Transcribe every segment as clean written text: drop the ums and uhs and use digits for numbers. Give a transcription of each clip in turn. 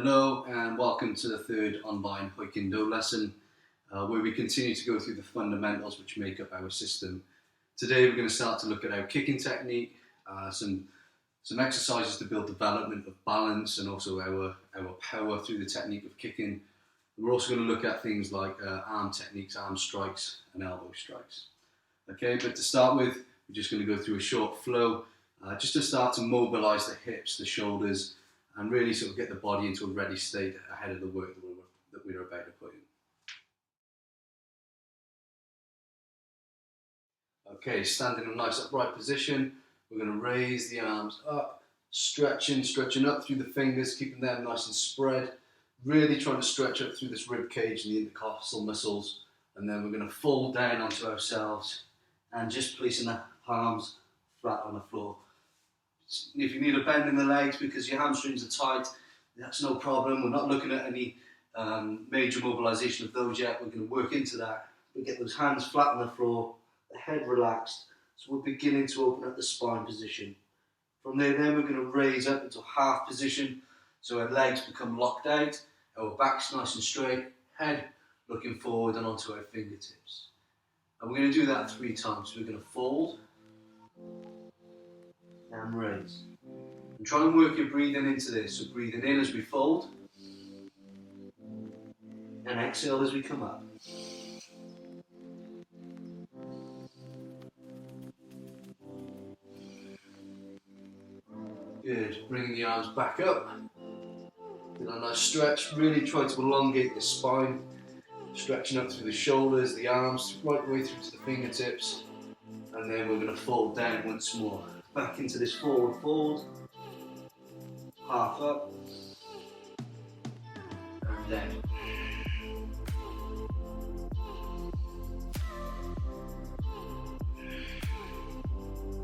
Hello and welcome to the third online Hoi Kuen Do lesson where we continue to go through the fundamentals which make up our system. Today we're going to start to look at our kicking technique, some exercises to build development of balance and also our power through the technique of kicking. We're also going to look at things like arm techniques, arm strikes and elbow strikes. Okay, but to start with, we're just going to go through a short flow just to start to mobilize the hips, the shoulders, and really sort of get the body into a ready state ahead of the work that we're about to put in. Okay, stand in a nice upright position. We're going to raise the arms up, stretching up through the fingers, keeping them nice and spread. Really trying to stretch up through this rib cage and the intercostal muscles. And then we're going to fold down onto ourselves and just placing the palms flat on the floor. If you need a bend in the legs because your hamstrings are tight, that's no problem. We're not looking at any major mobilization of those yet. We're going to work into that. We get those hands flat on the floor, the head relaxed. So we're beginning to open up the spine position. From there, then we're going to raise up into half position. So our legs become locked out, our back's nice and straight, head looking forward and onto our fingertips. And we're going to do that 3 times. So we're going to fold and raise. And try and work your breathing into this. So breathing in as we fold and exhale as we come up. Good. Bringing the arms back up. Get a nice stretch. Really try to elongate the spine. Stretching up through the shoulders, the arms, right the way through to the fingertips. And then we're going to fold down once more. Back into this forward fold, half up, and down.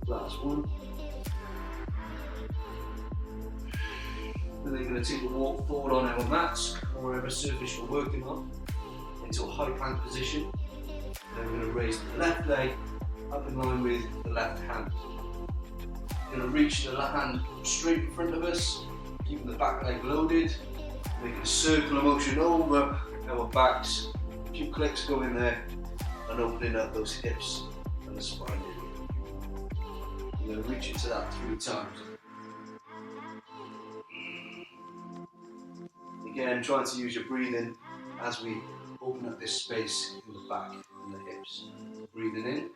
Last one. And then we're going to take a walk forward on our mats, or whatever surface you're working on, into a high plank position. Then we're going to raise the left leg up in line with the left hand. We're going to reach the left hand straight in front of us, keeping the back leg loaded, making a circular motion over our backs, a few clicks going there, and opening up those hips and the spine area. We're going to reach into that 3 times. Again, trying to use your breathing as we open up this space in the back and the hips. Breathing in.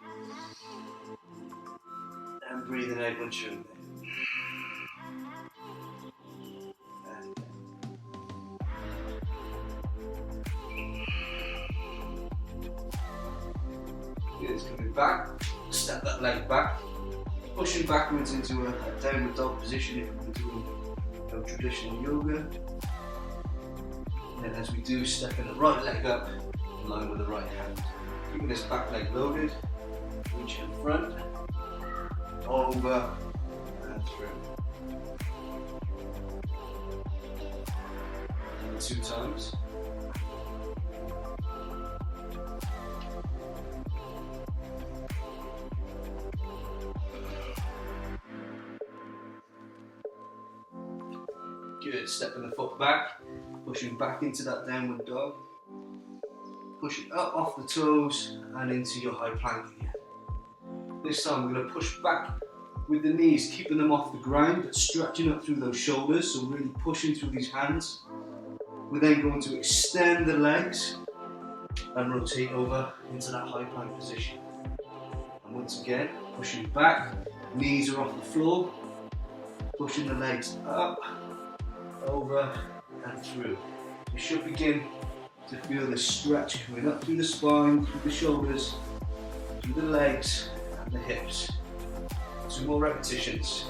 And breathing out once you're in there. Good, it's coming back. Step that leg back. Pushing backwards into a downward dog position if we're doing our traditional yoga. And as we do, stepping the right leg up in line with the right hand. Keeping this back leg loaded. Reach in front. Over and through. And 2 times. Good. Stepping the foot back, pushing back into that downward dog. Pushing up off the toes and into your high plank again. This time we're going to push back with the knees, keeping them off the ground, but stretching up through those shoulders, so really pushing through these hands. We're then going to extend the legs and rotate over into that high plank position. And once again, pushing back, knees are off the floor, pushing the legs up, over and through. You should begin to feel the stretch coming up through the spine, through the shoulders, through the legs, the hips. 2 more repetitions.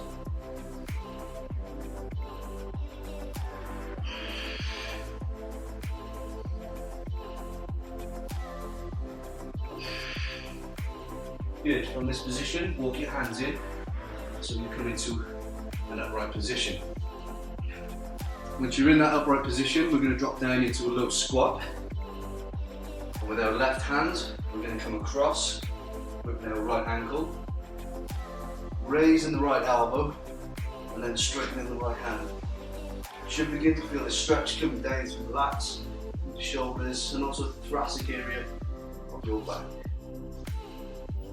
Good. From this position, walk your hands in so you come into an upright position. Once you're in that upright position, we're going to drop down into a low squat. And with our left hand, we're going to come across. Open our right ankle, raising the right elbow, and then straightening the right hand. should begin to feel the stretch coming down through the lats, the shoulders, and also the thoracic area of your back.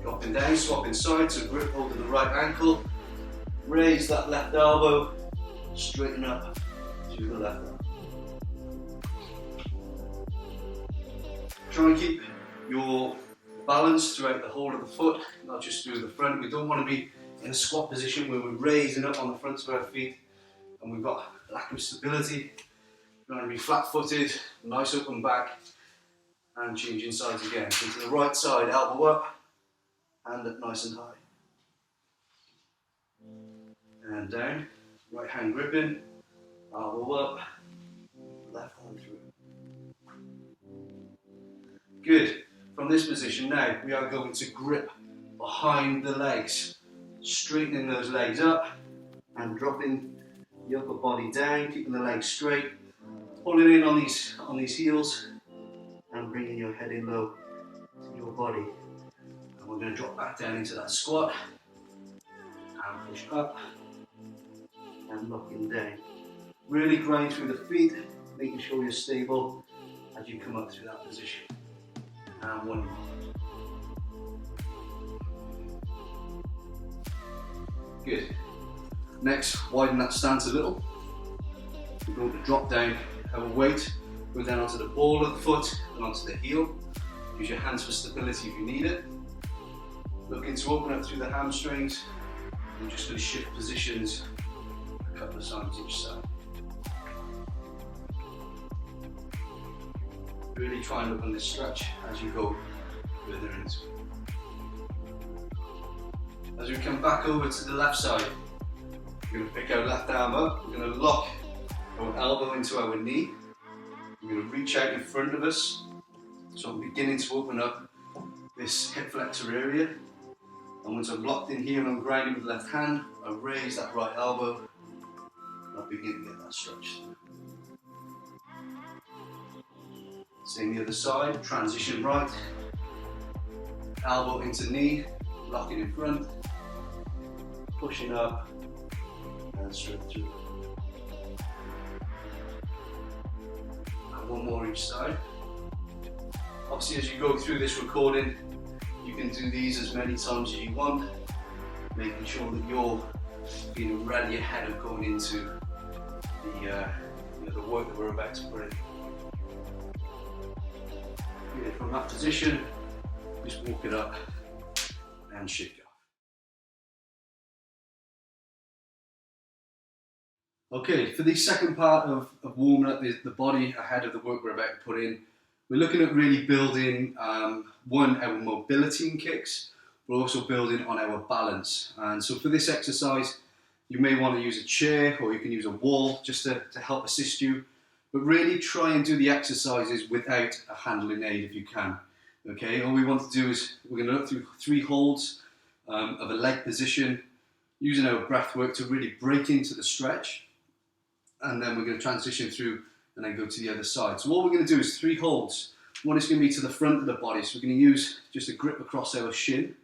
Dropping down, swapping sides, so grip over the right ankle, raise that left elbow, straighten up through the left arm. Try and keep your balance throughout the whole of the foot, not just through the front. We don't want to be in a squat position where we're raising up on the fronts of our feet and we've got lack of stability. We want to be flat-footed, nice open back, and changing sides again. So to the right side, elbow up, hand up nice and high. And down, right hand gripping, elbow up, left hand through. Good. From this position now, we are going to grip behind the legs, straightening those legs up and dropping the upper body down, keeping the legs straight, pulling in on these heels and bringing your head in low to your body. And we're going to drop back down into that squat and push up and locking down. Really grind through the feet, making sure you're stable as you come up through that position. And one more. Good. Next, widen that stance a little. We're going to drop down, have a weight, go down onto the ball of the foot and onto the heel. Use your hands for stability if you need it. Looking to open up through the hamstrings. I'm just going to shift positions a couple of times each side. Really try and open this stretch as you go further into it. As we come back over to the left side, we're going to pick our left arm up, we're going to lock our elbow into our knee, we're going to reach out in front of us, so I'm beginning to open up this hip flexor area, and once I'm locked in here and I'm grinding with the left hand, I raise that right elbow, and I begin to get that stretch. Same the other side, transition right, elbow into knee, locking in front, pushing up, and straight through. And one more each side. Obviously, as you go through this recording, you can do these as many times as you want, making sure that you're feeling ready ahead of going into the work that we're about to put in. From that position, just walk it up and shake it off. Okay, for the second part of warming up the body ahead of the work we're about to put in, we're looking at really building, one, our mobility in kicks, but also building on our balance. And so for this exercise, you may want to use a chair or you can use a wall just to help assist you. But really try and do the exercises without a handling aid if you can. Okay, all we want to do is we're going to look through 3 holds of a leg position, using our breath work to really break into the stretch, and then we're going to transition through and then go to the other side. So what we're going to do is 3 holds. One is going to be to the front of the body, so we're going to use just a grip across our shin,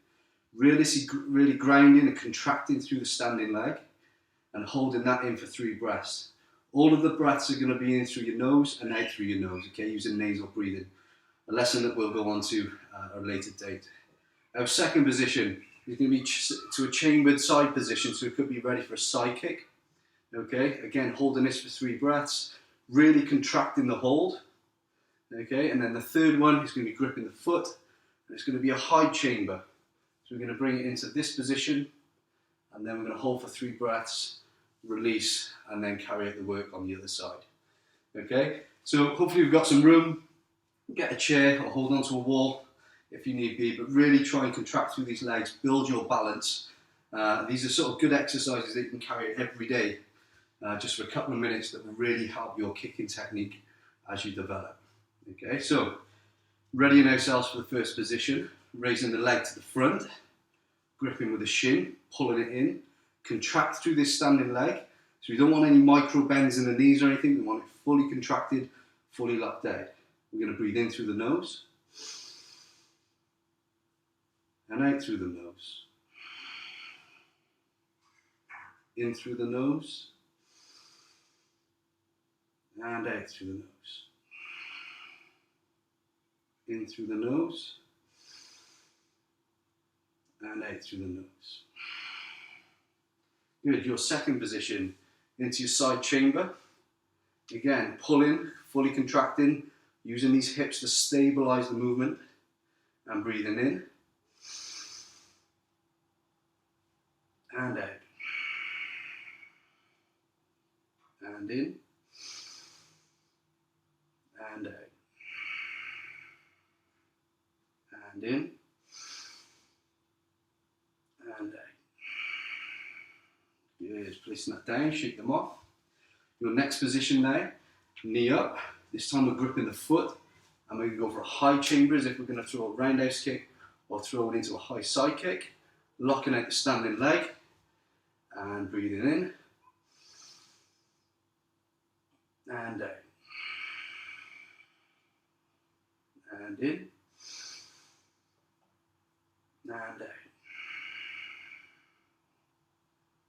really grinding and contracting through the standing leg, and holding that in for 3 breaths. All of the breaths are going to be in through your nose and out through your nose, okay, using nasal breathing. A lesson that we'll go on to at a later date. Our second position is going to be to a chambered side position, so it could be ready for a side kick. Okay, again, holding this for 3 breaths, really contracting the hold. Okay, and then the third one is going to be gripping the foot, and it's going to be a high chamber. So we're going to bring it into this position, and then we're going to hold for 3 breaths, release, and then carry out the work on the other side. Okay, so hopefully we've got some room. Get a chair or hold onto a wall if you need be, but really try and contract through these legs, build your balance. These are sort of good exercises that you can carry out every day, just for a couple of minutes, that will really help your kicking technique as you develop. Okay, so readying ourselves for the first position, raising the leg to the front, gripping with the shin, pulling it in, contract through this standing leg. So we don't want any micro bends in the knees or anything, we want it fully contracted, fully locked out. We're going to breathe in through the nose and out through the nose. In through the nose and out through the nose. In through the nose, and out through the nose. Good, your second position, into your side chamber. Again, pulling, fully contracting, using these hips to stabilize the movement, and breathing in, and out, and in, and out, and in, and out. Good, placing that down, shake them off. Your next position now, knee up. This time we're gripping the foot, and we're going to go for a high chamber as if we're going to throw a roundhouse kick or throw it into a high side kick. Locking out the standing leg, and breathing in, and out, and in, and out,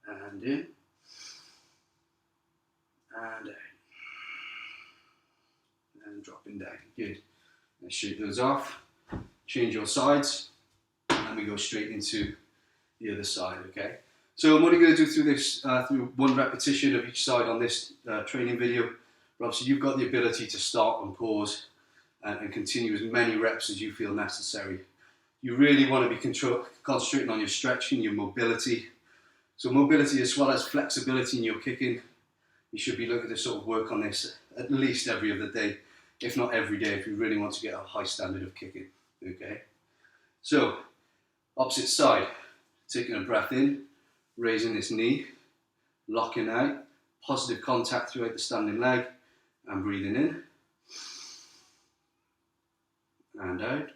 and in, and out, and dropping down. Good. Let's shake those off, change your sides, and we go straight into the other side, okay? So I'm only going to do through this, through one repetition of each side on this training video, but obviously you've got the ability to stop and pause and continue as many reps as you feel necessary. You really want to be concentrating on your stretching, your mobility. So mobility as well as flexibility in your kicking. You should be looking to sort of work on this at least every other day, if not every day, if you really want to get a high standard of kicking, okay? So, opposite side, taking a breath in, raising this knee, locking out, positive contact throughout the standing leg, and breathing in, and out,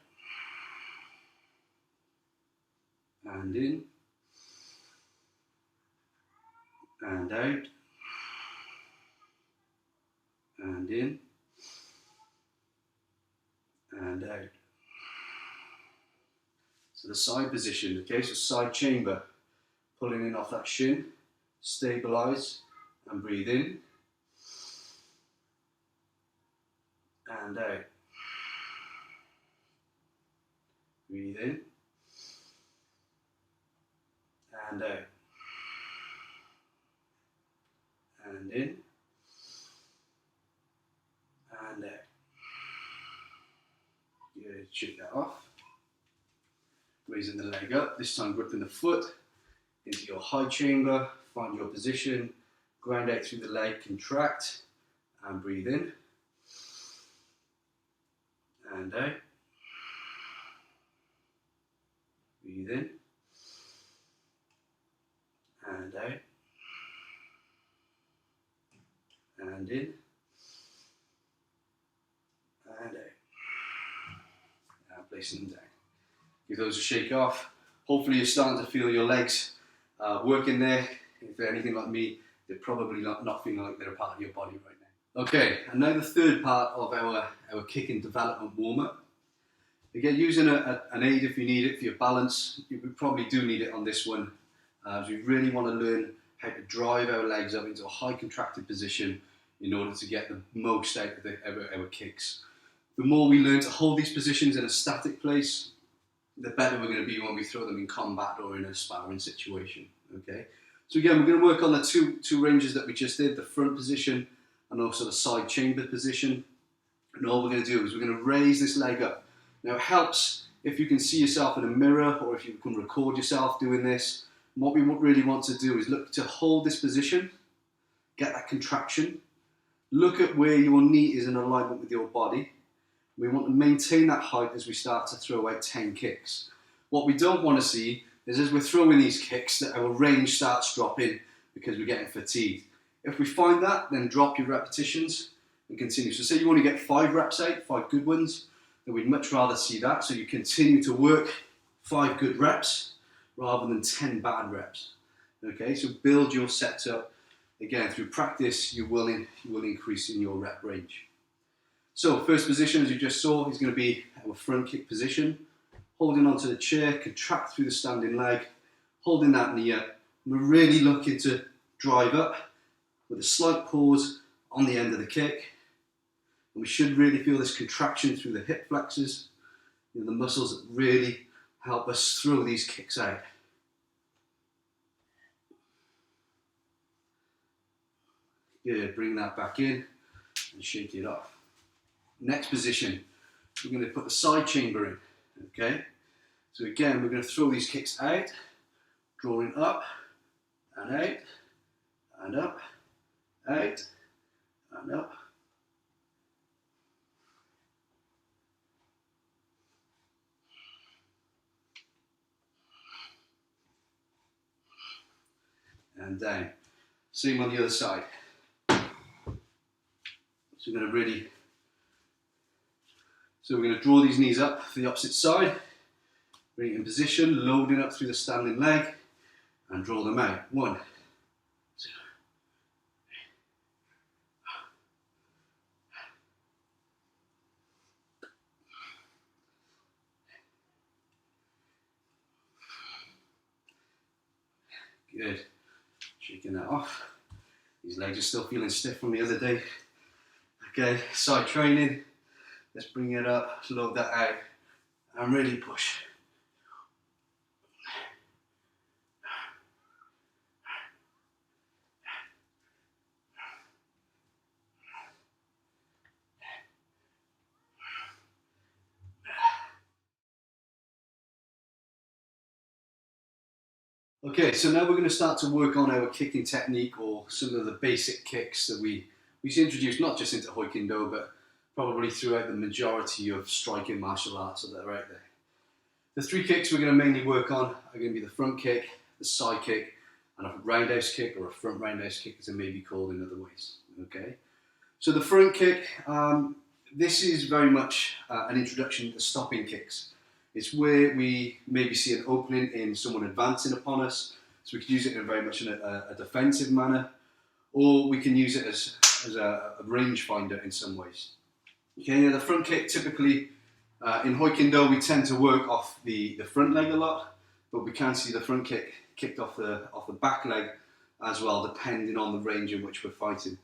and in, and out, and in, and out. So the side position, okay, so side chamber, pulling in off that shin, stabilize, and breathe in, and out. Breathe in, and out, and in, and out. Good, shake that off. Raising the leg up, this time gripping the foot into your high chamber, find your position, ground out through the leg, contract, and breathe in, and out, breathe in, and out, and in, and out, and placing them down. Give those a shake off. Hopefully you're starting to feel your legs working there. If they're anything like me, they're probably not feeling like they're a part of your body right now. Okay, and now the third part of our kicking development warm-up. Again, using an aid if you need it for your balance. You probably do need it on this one, as we really want to learn how to drive our legs up into a high contracted position in order to get the most out of our kicks. The more we learn to hold these positions in a static place, the better we're going to be when we throw them in combat or in a sparring situation, okay? So again, we're going to work on the two ranges that we just did, the front position and also the side chamber position. And all we're going to do is we're going to raise this leg up. Now it helps if you can see yourself in a mirror or if you can record yourself doing this. And what we really want to do is look to hold this position, get that contraction, look at where your knee is in alignment with your body. We want to maintain that height as we start to throw out 10 kicks. What we don't want to see is as we're throwing these kicks that our range starts dropping because we're getting fatigued. If we find that, then drop your repetitions and continue. So say you want to get 5 reps out, 5 good ones, then we'd much rather see that. So you continue to work 5 good reps rather than 10 bad reps. Okay, so build your sets up. Again, through practice, you will increase in your rep range. So first position, as you just saw, is going to be our front kick position. Holding onto the chair, contract through the standing leg, holding that knee up. We're really looking to drive up with a slight pause on the end of the kick. And we should really feel this contraction through the hip flexors, you know, the muscles that really help us throw these kicks out. Good, bring that back in and shake it off. Next position, we're going to put the side chamber in, okay? So again, we're going to throw these kicks out, drawing up and out, and up, out, and up. And down. Same on the other side. So we're going to draw these knees up for the opposite side, bring it in position, loading up through the standing leg, and draw them out. 1, 2, 3. Good. Shaking that off. These legs are still feeling stiff from the other day. Okay, side training. Let's bring it up, load that out, and really push. Okay, so now we're going to start to work on our kicking technique, or some of the basic kicks that we introduce, not just into Hoi Kuen Do, but probably throughout the majority of striking martial arts that are out there. The 3 kicks we're going to mainly work on are going to be the front kick, the side kick, and a roundhouse kick, or a front roundhouse kick as it may be called in other ways. Okay, so the front kick, this is very much an introduction to stopping kicks. It's where we maybe see an opening in someone advancing upon us, so we can use it in very much in a defensive manner, or we can use it as a range finder in some ways. Okay, now the front kick typically, in Hoi Kuen Do we tend to work off the front leg a lot, but we can see the front kick kicked off the back leg as well, depending on the range in which we're fighting.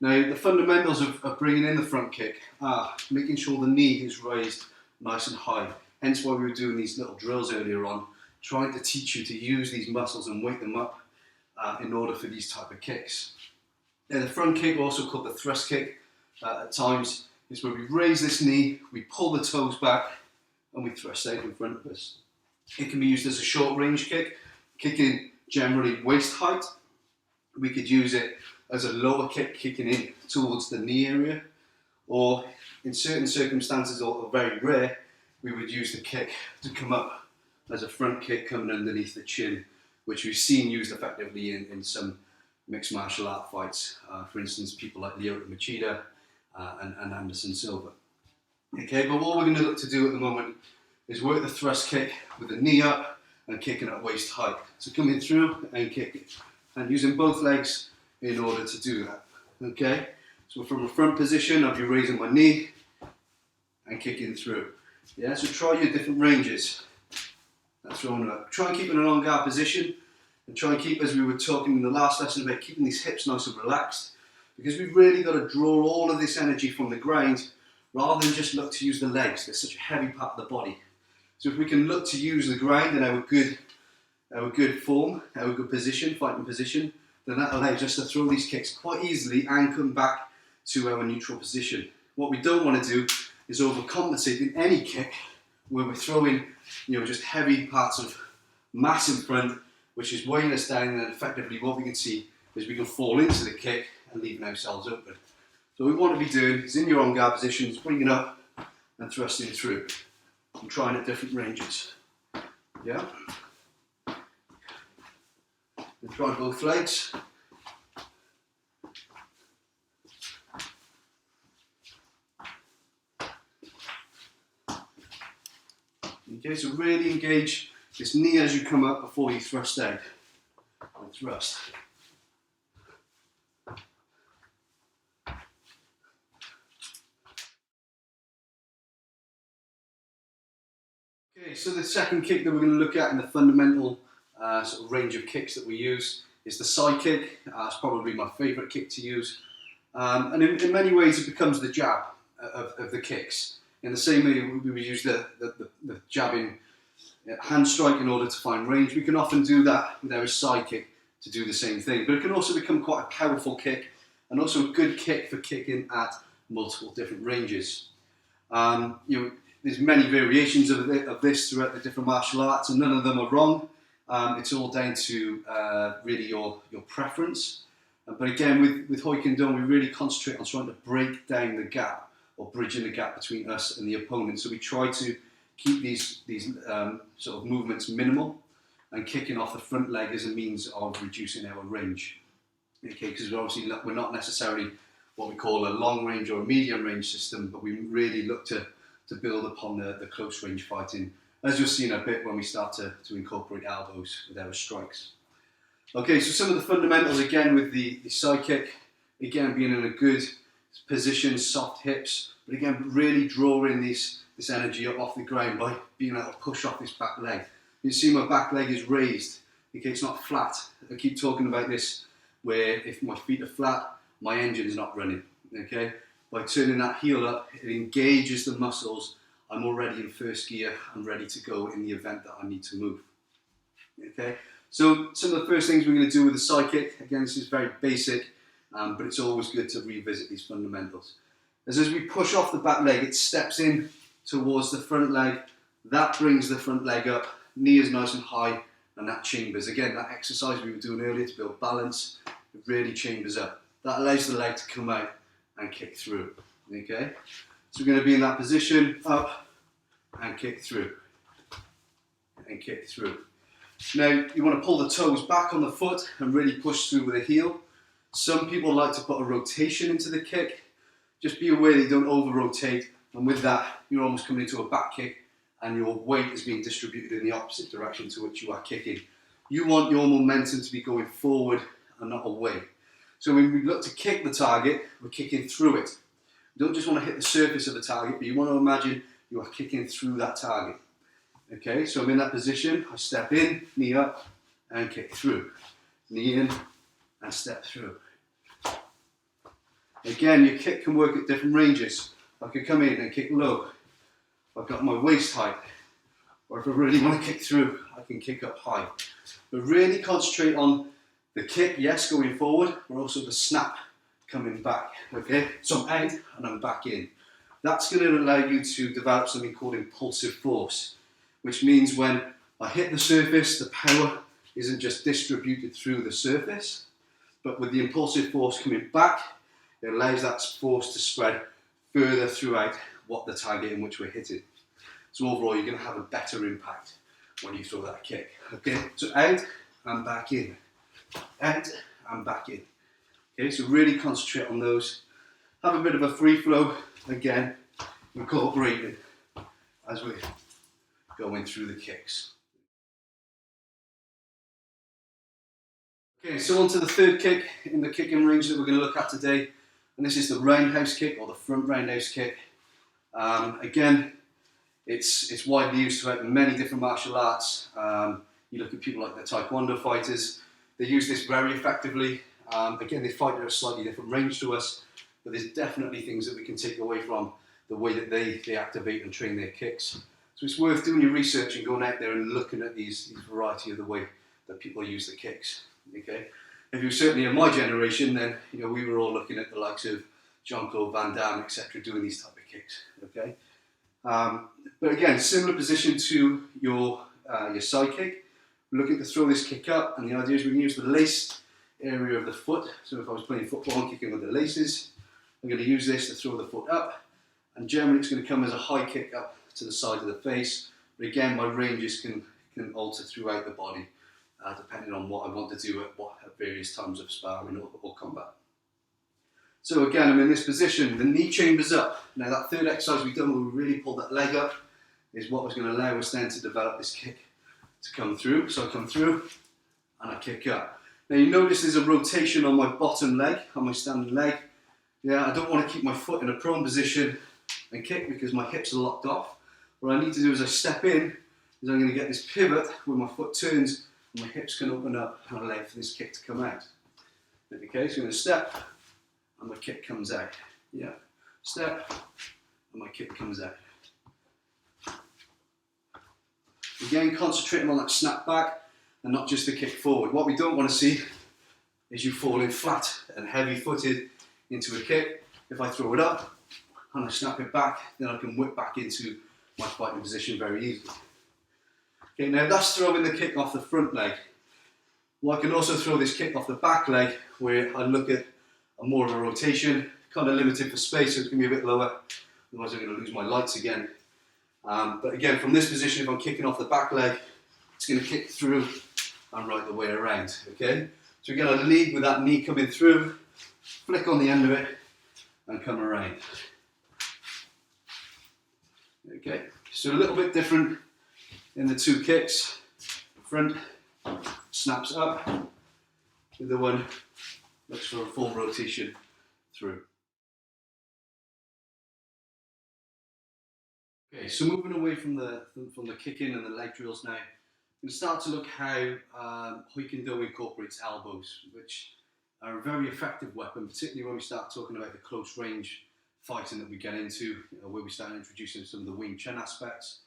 Now the fundamentals of bringing in the front kick are making sure the knee is raised nice and high. Hence why we were doing these little drills earlier on, trying to teach you to use these muscles and wake them up in order for these type of kicks. Now the front kick, also called the thrust kick at times, is where we raise this knee, we pull the toes back, and we thrust out in front of us. It can be used as a short range kick, kicking generally waist height. We could use it as a lower kick, kicking in towards the knee area, or in certain circumstances, or very rare, we would use the kick to come up as a front kick coming underneath the chin, which we've seen used effectively in some mixed martial art fights. For instance, people like Leo Machida and Anderson Silva. Okay, but what we're going to look to do at the moment is work the thrust kick with the knee up and kicking at waist height. So coming through and kicking, and using both legs in order to do that. Okay, so from a front position, I'll be raising my knee and kicking through. Yeah, so try your different ranges. That's throwing up. Try and keep in an on guard position, and try and keep, as we were talking in the last lesson, about keeping these hips nice and relaxed, because we've really got to draw all of this energy from the ground rather than just look to use the legs. They're such a heavy part of the body. So if we can look to use the ground in our good form, our good position, fighting position, then that allows us to throw these kicks quite easily and come back to our neutral position. What we don't want to do is overcompensate in any kick where we're throwing, just heavy parts of mass in front, which is weighing us down, and effectively what we can see is we can fall into the kick and leaving ourselves open. So what we want to be doing is in your on guard positions, bringing up and thrusting through, and trying at different ranges. Yeah? And try both legs. Okay, so really engage this knee as you come up before you thrust out. And thrust. Okay, so the second kick that we're going to look at in the fundamental sort of range of kicks that we use is the side kick. It's probably my favourite kick to use. And in many ways it becomes the jab of the kicks. In the same way we would use the jabbing hand strike in order to find range, we can often do that with our side kick to do the same thing. But it can also become quite a powerful kick, and also a good kick for kicking at multiple different ranges. There's many variations of this throughout the different martial arts, and none of them are wrong. It's all down to really your preference. But again, with Hoi Kuen Do, we really concentrate on trying to break down the gap, or bridging the gap between us and the opponent. So we try to keep these sort of movements minimal, and kicking off the front leg as a means of reducing our range. Okay, because we're not necessarily what we call a long range or a medium range system, but we really look to build upon the close range fighting, as you'll see in a bit when we start to incorporate elbows with our strikes. Okay, so some of the fundamentals again with the side kick, again being in a good position, soft hips, but again really drawing this energy up off the ground by being able to push off this back leg. You see my back leg is raised, okay, it's not flat. I keep talking about this where if my feet are flat, my engine's not running, okay? By turning that heel up, it engages the muscles. I'm already in first gear, I'm ready to go in the event that I need to move, okay? So some of the first things we're going to do with the side kick, again this is very basic, but it's always good to revisit these fundamentals. As we push off the back leg, it steps in towards the front leg, that brings the front leg up, knee is nice and high, and that chambers. Again, that exercise we were doing earlier to build balance, it really chambers up. That allows the leg to come out and kick through, okay? So we're going to be in that position, up, and kick through, and kick through. Now, you want to pull the toes back on the foot and really push through with the heel. Some people like to put a rotation into the kick. Just be aware that you don't over-rotate, and with that, you're almost coming into a back kick, and your weight is being distributed in the opposite direction to which you are kicking. You want your momentum to be going forward and not away. So when we look to kick the target, we're kicking through it. You don't just want to hit the surface of the target, but you want to imagine you are kicking through that target. Okay, so I'm in that position, I step in, knee up, and kick through. Knee in, and step through. Again, your kick can work at different ranges. I could come in and kick low. I've got my waist height. Or if I really want to kick through, I can kick up high. But really concentrate on the kick, yes, going forward, but also the snap coming back. Okay, so I'm out and I'm back in. That's going to allow you to develop something called impulsive force, which means when I hit the surface, the power isn't just distributed through the surface, but with the impulsive force coming back, it allows that force to spread further throughout what the target in which we're hitting. So overall, you're going to have a better impact when you throw that kick. Okay, so out and back in, out and back in. Okay, so really concentrate on those. Have a bit of a free flow, again, incorporating as we're going through the kicks. Okay, so on to the third kick in the kicking range that we're going to look at today, and this is the roundhouse kick, or the front roundhouse kick. Again, it's widely used throughout many different martial arts. You look at people like the Taekwondo fighters, they use this very effectively. Again, they fight at a slightly different range to us, but there's definitely things that we can take away from the way that they activate and train their kicks. So it's worth doing your research and going out there and looking at these variety of the way that people use the kicks. Okay, if you're certainly in my generation, then we were all looking at the likes of Jean-Claude Van Damme, etc., doing these type of kicks. Okay, but again, similar position to your side kick. We're looking to throw this kick up, and the idea is we can use the lace area of the foot. So if I was playing football and kicking with the laces, I'm going to use this to throw the foot up, and generally it's going to come as a high kick up to the side of the face. But again, my ranges can alter throughout the body, depending on what I want to do at various times of sparring or combat. So again, I'm in this position, the knee chambers up. Now that third exercise we've done where we really pulled that leg up is what was going to allow us then to develop this kick to come through. So I come through and I kick up. Now you notice there's a rotation on my bottom leg, on my standing leg. Yeah, I don't want to keep my foot in a prone position and kick because my hips are locked off. What I need to do as I step in is I'm going to get this pivot where my foot turns and my hips can open up and allow for this kick to come out. Okay, so I'm going to step and my kick comes out. Yeah, step, and my kick comes out. Again, concentrating on that snap back and not just the kick forward. What we don't want to see is you falling flat and heavy-footed into a kick. If I throw it up and I snap it back, then I can whip back into my fighting position very easily. Okay, now that's throwing the kick off the front leg. Well, I can also throw this kick off the back leg, where I look at more of a rotation, kind of limited for space, so it's going to be a bit lower, otherwise I'm going to lose my lights again. But again, from this position, if I'm kicking off the back leg, it's going to kick through and right the way around, okay? So we're going to lead with that knee coming through, flick on the end of it, and come around. Okay, so a little bit different in the two kicks. Front snaps up, the other one looks for a full rotation through. Okay, so moving away from the kicking and the leg drills now, we'll start to look how Hoi Kuen Do incorporates elbows, which are a very effective weapon, particularly when we start talking about the close range fighting that we get into, where we start introducing some of the Wing Chun aspects.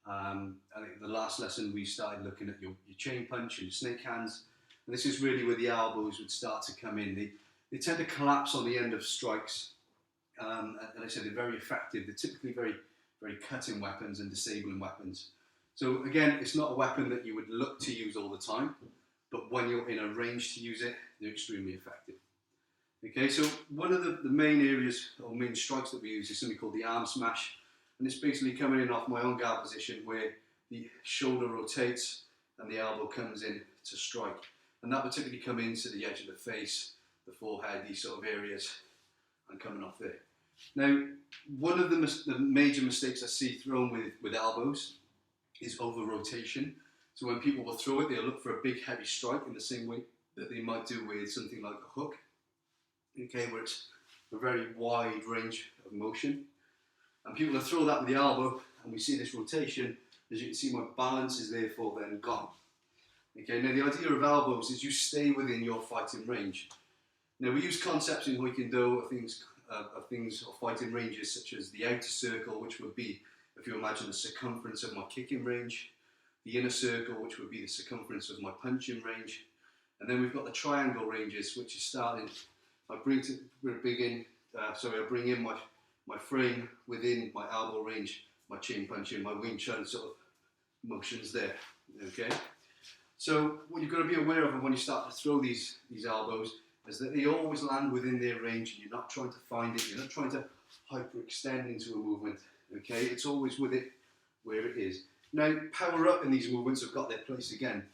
I think the last lesson we started looking at your chain punch and your snake hands, and this is really where the elbows would start to come in. They tend to collapse on the end of strikes, and I said they're very effective. They're typically very cutting weapons and disabling weapons. So again, it's not a weapon that you would look to use all the time, but when you're in a range to use it, they're extremely effective. Okay, so one of the main areas or main strikes that we use is something called the arm smash, and it's basically coming in off my own guard position where the shoulder rotates and the elbow comes in to strike, and that would typically come into the edge of the face, the forehead, these sort of areas, and coming off there. Now, one of the major mistakes I see thrown with elbows is over rotation. So when people will throw it, they'll look for a big heavy strike in the same way that they might do with something like a hook, okay, where it's a very wide range of motion. And people will throw that with the elbow, and we see this rotation. As you can see, my balance is therefore then gone. Okay, now the idea of elbows is you stay within your fighting range. Now we use concepts in Hoi Kuen Do of things or fighting ranges such as the outer circle, which would be, if you imagine, the circumference of my kicking range, the inner circle, which would be the circumference of my punching range, and then we've got the triangle ranges, which is starting. I bring in my frame within my elbow range, my chain punching, my Wing Chun sort of motions there. Okay, so what you've got to be aware of when you start to throw these elbows is that they always land within their range, and you're not trying to find it, you're not trying to hyperextend into a movement, okay? It's always with it where it is. Now, power up in these movements have got their place again.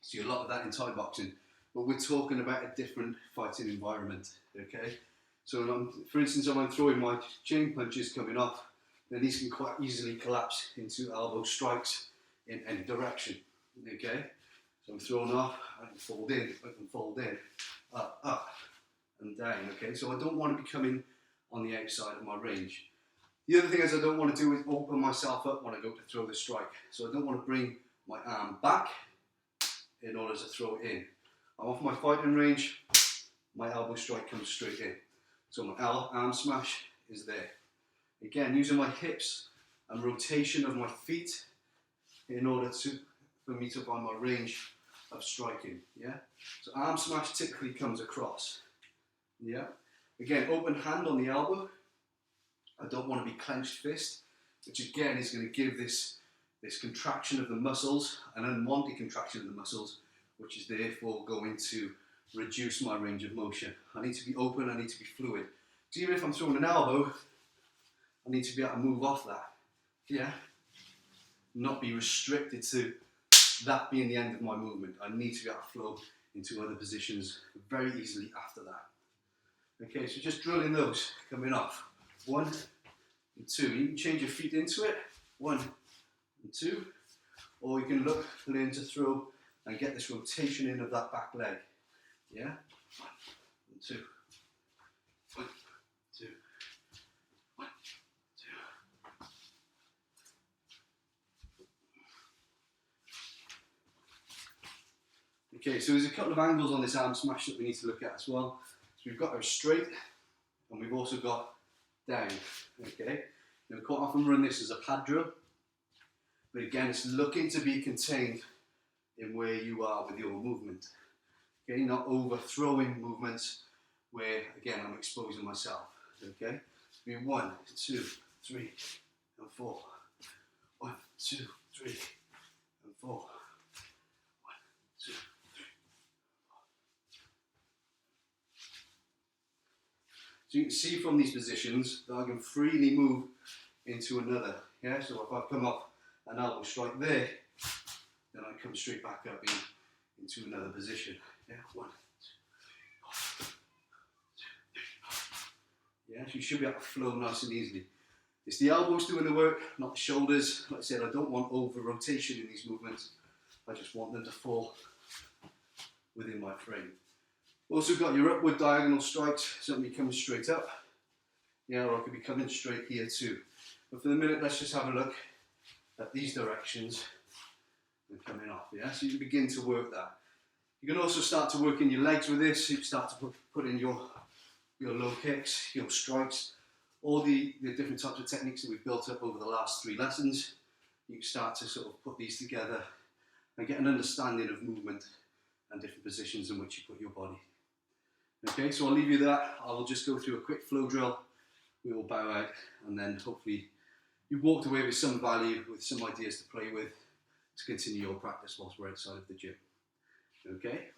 See a lot of that in Thai boxing, but we're talking about a different fighting environment, okay? So, for instance, when I'm throwing my chain punches coming off, then these can quite easily collapse into elbow strikes in any direction, okay? So I'm thrown off, I can fold in, up and down, okay? So I don't want to be coming on the outside of my range. The other thing is I don't want to do is open myself up when I go to throw the strike. So I don't want to bring my arm back in order to throw it in. I'm off my fighting range, my elbow strike comes straight in. So my arm smash is there. Again, using my hips and rotation of my feet in order for me to find my range of striking, yeah? So arm smash typically comes across, yeah? Again, open hand on the elbow. I don't want to be clenched fist, which again is going to give this contraction of the muscles, an unwanted contraction of the muscles, which is therefore going to reduce my range of motion. I need to be open, I need to be fluid. So even if I'm throwing an elbow, I need to be able to move off that, yeah? Not be restricted to that being the end of my movement. I need to be able to flow into other positions very easily after that. Okay, so just drilling those coming off. 1 and 2. You can change your feet into it. 1 and 2. Or you can learn to throw and get this rotation in of that back leg. Yeah? 1 and 2. 1, 2. 1, 2. Okay, so there's a couple of angles on this arm smash that we need to look at as well. So we've got our straight, and we've also got down, okay? Now we quite often run this as a pad drill, but again, it's looking to be contained in where you are with your movement, okay? Not overthrowing movements where, again, I'm exposing myself, okay? So be 1, 2, 3, and 4. 1, 2, 3, and 4. 1, 2, 3. So you can see from these positions that I can freely move into another. Yeah. So if I come up an elbow strike there, then I come straight back up into another position. Yeah. 1, 2, 3. Yeah. So you should be able to flow nice and easily. It's the elbows doing the work, not the shoulders. Like I said, I don't want over rotation in these movements. I just want them to fall within my frame. Also got your upward diagonal strikes, something coming straight up. Yeah, or I could be coming straight here too. But for the minute, let's just have a look at these directions and coming off. Yeah, so you can begin to work that. You can also start to work in your legs with this. You can start to put in your low kicks, your strikes, all the different types of techniques that we've built up over the last 3 lessons. You can start to sort of put these together and get an understanding of movement and different positions in which you put your body. Okay, so I'll leave you that. I will just go through a quick flow drill. We will bow out, and then hopefully you've walked away with some value, with some ideas to play with to continue your practice whilst we're outside of the gym. Okay.